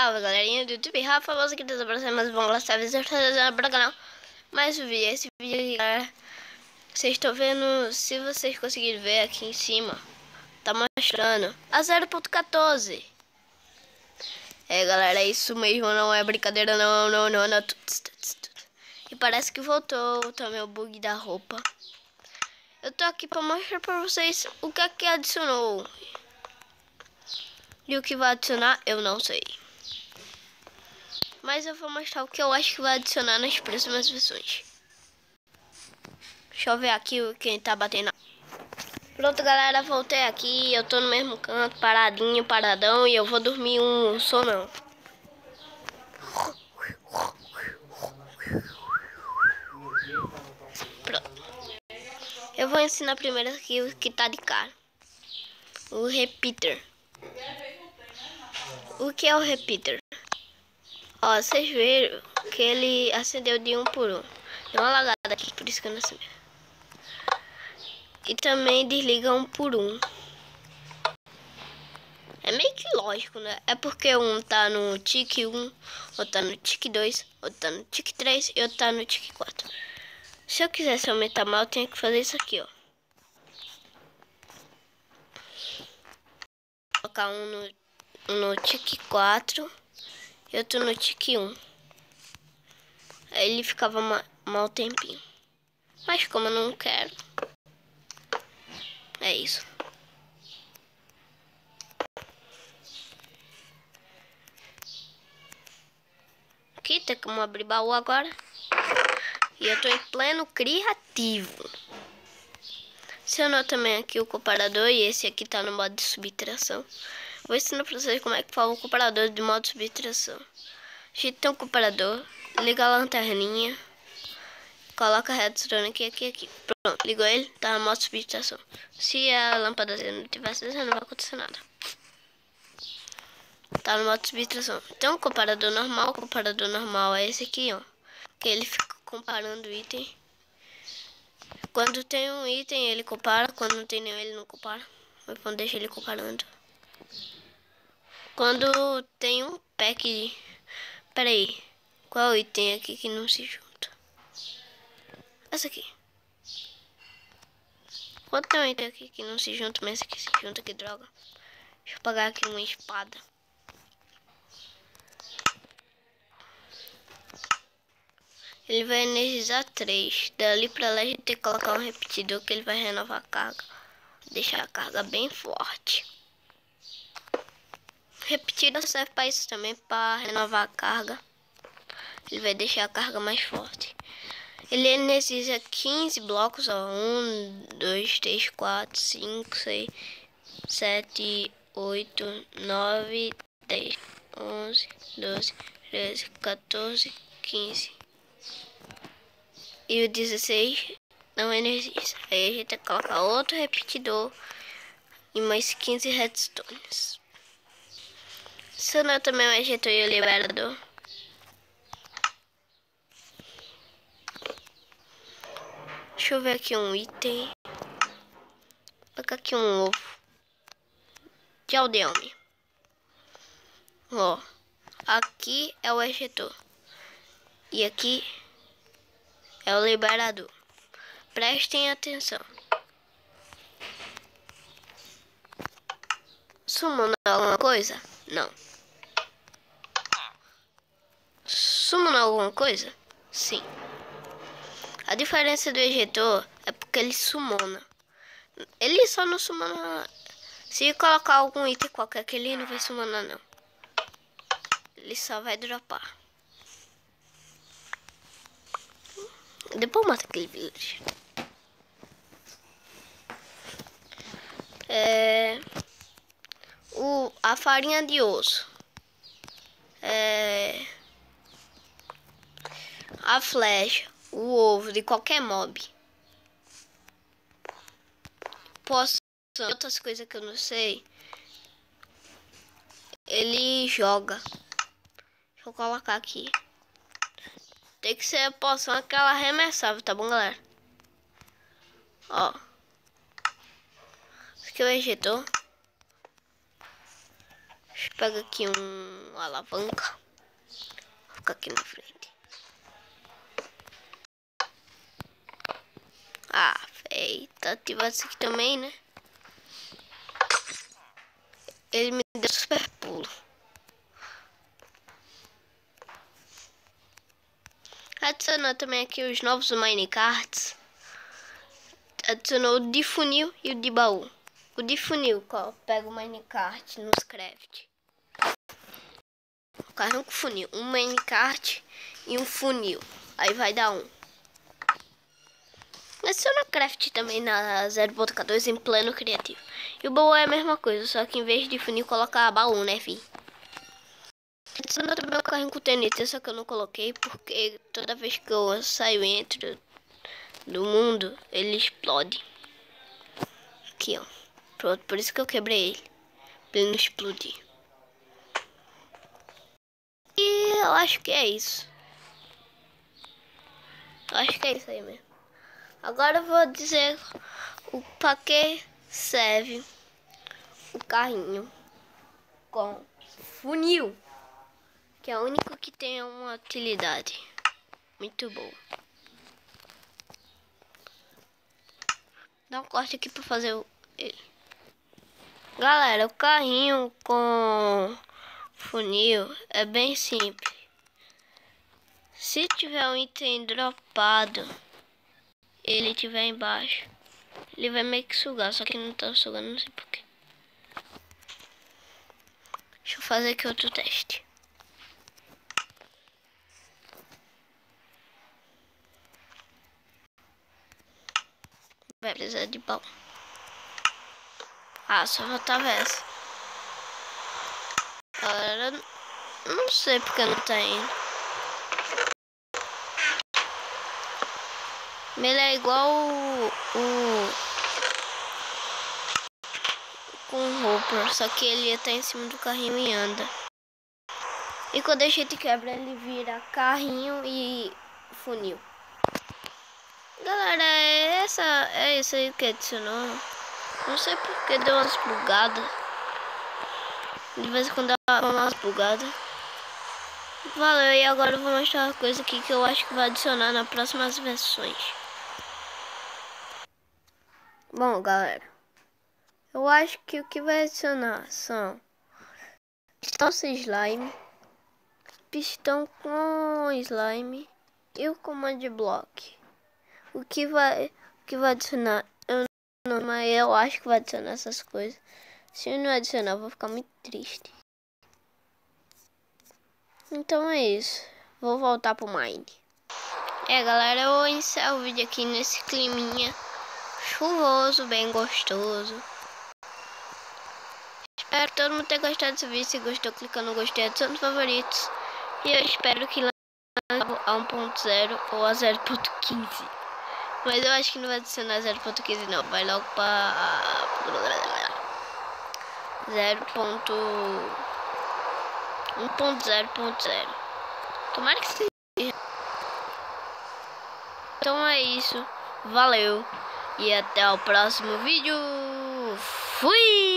Salve galerinha do YouTube, Rafa, famoso aqui das abraços, mas vamos lá, salve, para o canal. Mais um vídeo, esse vídeo aqui, galera, vocês estão vendo, se vocês conseguirem ver aqui em cima, tá mostrando a 0.14. É galera, é isso mesmo, não é brincadeira, não. E parece que voltou também o bug da roupa. Eu tô aqui pra mostrar pra vocês o que é que adicionou. E o que vai adicionar, eu não sei. Mas eu vou mostrar o que eu acho que vai adicionar nas próximas versões. Deixa eu ver aqui quem tá batendo. Pronto, galera, voltei aqui. Eu tô no mesmo canto, paradão. E eu vou dormir um sonão. Pronto. Eu vou ensinar primeiro aqui o que tá de cara. O repeater. O que é o repeater? Ó, vocês viram que ele acendeu de um por um. Deu uma lagada aqui, por isso que eu não acendi. E também desliga um por um. É meio que lógico, né? É porque um tá no tique 1, outro tá no tique 2, outro tá no tique 3 e outro tá no tique 4. Se eu quisesse aumentar mal, eu tinha que fazer isso aqui, ó. Colocar um no tique 4 e outro no tique 1. Aí ele ficava mal tempinho. Mas como eu não quero, é isso. Aqui tem como abrir baú agora. E eu tô em pleno criativo. Acionou também aqui o comparador. E esse aqui tá no modo de subtração. Vou ensinar pra vocês como é que fala o comparador de modo de subtração. A gente tem um comparador. Liga a lanterninha. Coloca a redstone aqui. Pronto, ligou ele. Tá no modo de subtração. Se a lâmpada não tivesse descendo, não vai acontecer nada. Tá no modo de subtração. Tem um comparador normal. O comparador normal é esse aqui, ó. Que ele fica comparando o item. Quando tem um item, ele compara. Quando não tem nenhum, ele não compara. Então deixa ele comparando. Quando tem um pack... Pera aí. Qual item aqui que não se junta? Essa aqui. Quando tem um item aqui que não se junta, mas esse aqui se junta, que droga. Deixa eu pegar aqui uma espada. Ele vai energizar 3. Dali pra lá a gente tem que colocar um repetidor que ele vai renovar a carga. Deixar a carga bem forte. Repetidor serve para isso também, para renovar a carga. Ele vai deixar a carga mais forte. Ele energiza 15 blocos, ó. 1, 2, 3, 4, 5, 6, 7, 8, 9, 10, 11, 12, 13, 14, 15. E o 16 não energiza. Aí a gente tem que colocar outro repetidor e mais 15 redstones. Acionou também o ejetor e o liberador. Deixa eu ver aqui um item. Vou colocar aqui um ovo de aldeame. Ó, aqui é o ejetor e aqui é o liberador. Prestem atenção. Sumando alguma coisa? Não. Sumando alguma coisa? Sim. A diferença do ejetor é porque ele sumona. Ele só não sumona. Se colocar algum item qualquer que ele não vai summonar não. Ele só vai dropar. Depois mata aquele village. A farinha de osso. A flecha. O ovo de qualquer mob. Outras coisas que eu não sei. Ele joga. Deixa eu colocar aqui. Tem que ser a poção aquela arremessável, tá bom, galera? Ó. Esse aqui é o ejetor. Deixa eu pegar aqui uma alavanca. Vou ficar aqui na frente. Ah, feita. Ativar isso aqui também, né? Ele me deu super pulo. Adicionou também aqui os novos minecarts. Adicionou o de funil e o de baú. O de funil, pega o minecart nos craft. O carrinho com funil. Um minecart e um funil. Aí vai dar um. Adiciona craft também na 0.14 em pleno criativo. E o baú é a mesma coisa, só que em vez de funil coloca baú, né, fi? Adiciona também o carrinho com TNT, só que eu não coloquei porque toda vez que eu saio e entro do mundo, ele explode. Aqui, ó. Pronto, por isso que eu quebrei ele. Pra ele não explodir. E eu acho que é isso. Eu acho que é isso aí mesmo. Agora eu vou dizer para que serve o carrinho com funil. Que é o único que tem uma utilidade muito boa. Dá um corte aqui para fazer ele. Galera, o carrinho com funil é bem simples. Se tiver um item dropado, ele tiver embaixo, ele vai meio que sugar, só que não tá sugando, não sei porquê. Deixa eu fazer aqui outro teste. Vai precisar de baú. Ah, só faltava essa. Agora, não sei porque não tá indo. Ele é igual com o Hopper, só que ele tá em cima do carrinho e anda. E quando a gente quebra, ele vira carrinho e funil. Galera, é isso aí que adicionou. Não sei porque deu umas bugadas. De vez em quando dá umas bugadas. Valeu, e agora eu vou mostrar uma coisa aqui que eu acho que vai adicionar nas próximas versões. Bom, galera, eu acho que o que vai adicionar são pistão sem slime, pistão com slime e o command block. O que vai adicionar, eu não, mas eu acho que vai adicionar essas coisas. Se não adicionar, eu vou ficar muito triste. Então é isso. Vou voltar pro Mine. Galera, eu encerro o vídeo aqui nesse climinha chuvoso, bem gostoso. Espero que todo mundo tenha gostado desse vídeo. Se gostou, clica no gostei, adiciona os favoritos. E eu espero que lance a 1.0 ou a 0.15. Mas eu acho que não vai adicionar 0.15 não. Vai logo para 1.0.0. Tomara que seja. Então é isso. Valeu. E até o próximo vídeo. Fui!